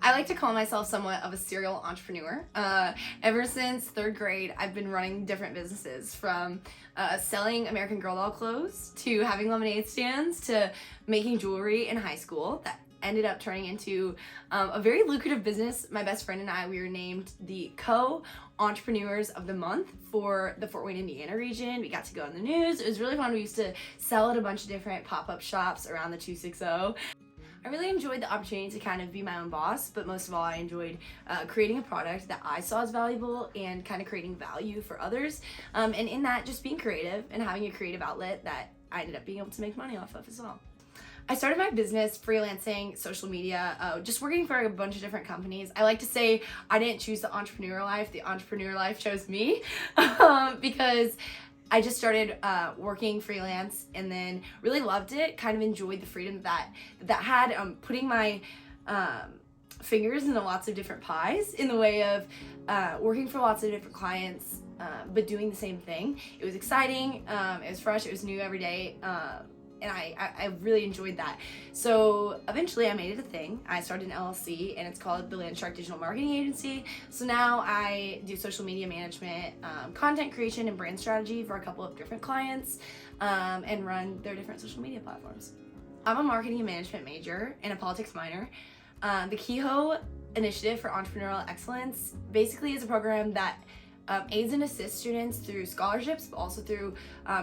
I like to call myself somewhat of a serial entrepreneur. Ever since third grade, I've been running different businesses, from selling American Girl doll clothes to having lemonade stands to making jewelry in high school. That ended up turning into a very lucrative business. My best friend and I, we were named the co-entrepreneurs of the month for the Fort Wayne, Indiana region. We got to go on the news. It was really fun. We used to sell at a bunch of different pop-up shops around the 260. I really enjoyed the opportunity to kind of be my own boss, but most of all, I enjoyed creating a product that I saw as valuable and kind of creating value for others. And in that, just being creative and having a creative outlet that I ended up being able to make money off of as well. I started my business freelancing, social media, just working for a bunch of different companies. I like to say I didn't choose the entrepreneur life chose me, because I just started working freelance and then really loved it, kind of enjoyed the freedom that had, putting my fingers into lots of different pies in the way of working for lots of different clients, but doing the same thing. It was exciting, it was fresh, it was new every day, and I really enjoyed that. So eventually I made it a thing. I started an LLC and it's called the Landshark Digital Marketing Agency. So now I do social media management, content creation, and brand strategy for a couple of different clients, and run their different social media platforms. I'm a marketing and management major and a politics minor. The Kehoe Initiative for Entrepreneurial Excellence basically is a program that aids and assists students through scholarships, but also through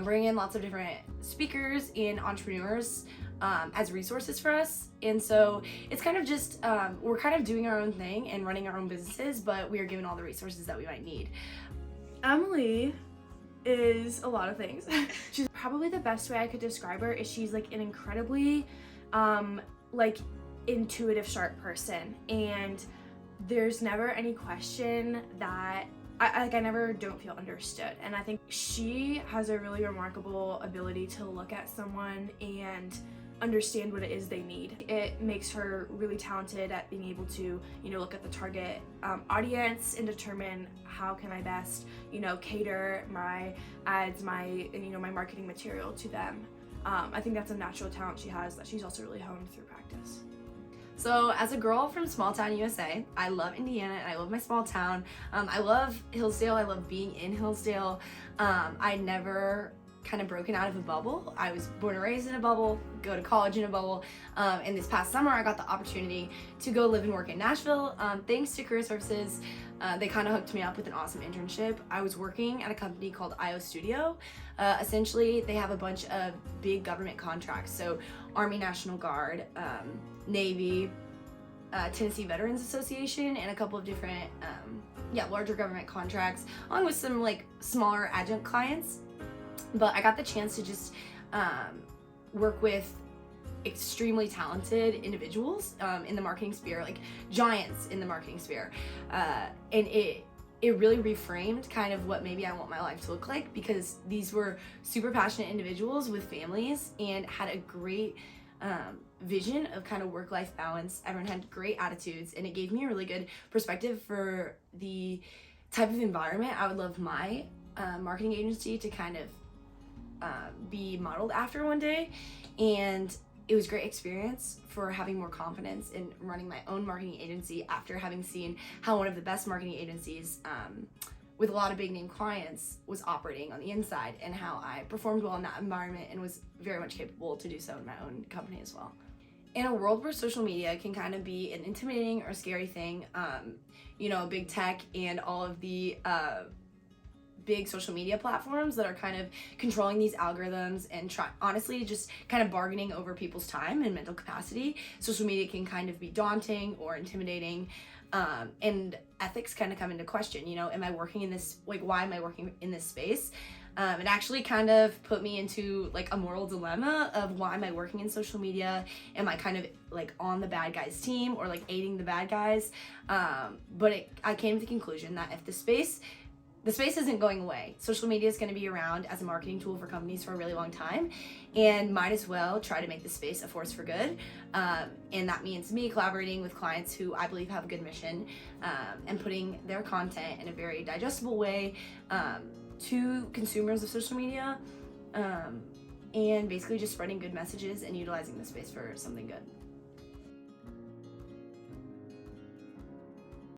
bringing in lots of different speakers and entrepreneurs as resources for us. And so it's kind of just, we're kind of doing our own thing and running our own businesses, but we are given all the resources that we might need. Emily is a lot of things. She's probably the best way I could describe her is she's like an incredibly intuitive, sharp person, and there's never any question that I never don't feel understood. And I think she has a really remarkable ability to look at someone and understand what it is they need. It makes her really talented at being able to, look at the target audience and determine how can I best, cater my ads, my marketing material to them. I think that's a natural talent she has that she's also really honed through practice. So as a girl from small town USA, I love Indiana and I love my small town. I love Hillsdale. I love being in Hillsdale. I never kind of broken out of a bubble. I was born and raised in a bubble, go to college in a bubble. And this past summer, I got the opportunity to go live and work in Nashville. Thanks to Career Services, they kind of hooked me up with an awesome internship. I was working at a company called IO Studio. Essentially, they have a bunch of big government contracts. So Army National Guard, Navy, Tennessee Veterans Association, and a couple of different, larger government contracts, along with some smaller adjunct clients. But I got the chance to just work with extremely talented individuals in the marketing sphere, like giants in the marketing sphere, and it really reframed kind of what maybe I want my life to look like, because these were super passionate individuals with families and had a great vision of kind of work-life balance. Everyone had great attitudes, and it gave me a really good perspective for the type of environment I would love my marketing agency to kind of be modeled after one day. And it was a great experience for having more confidence in running my own marketing agency after having seen how one of the best marketing agencies with a lot of big name clients was operating on the inside, and how I performed well in that environment and was very much capable to do so in my own company as well. In a world where social media can kind of be an intimidating or scary thing, big tech and all of the big social media platforms that are kind of controlling these algorithms and honestly just kind of bargaining over people's time and mental capacity, social media can kind of be daunting or intimidating, and ethics kind of come into question. Am I working in this, why am I working in this space? It actually kind of put me into a moral dilemma of, why am I working in social media? Am I kind of on the bad guys team or aiding the bad guys? But I came to the conclusion that if the space isn't going away. Social media is going to be around as a marketing tool for companies for a really long time, and might as well try to make the space a force for good. And that means me collaborating with clients who I believe have a good mission, and putting their content in a very digestible way to consumers of social media, and basically just spreading good messages and utilizing the space for something good.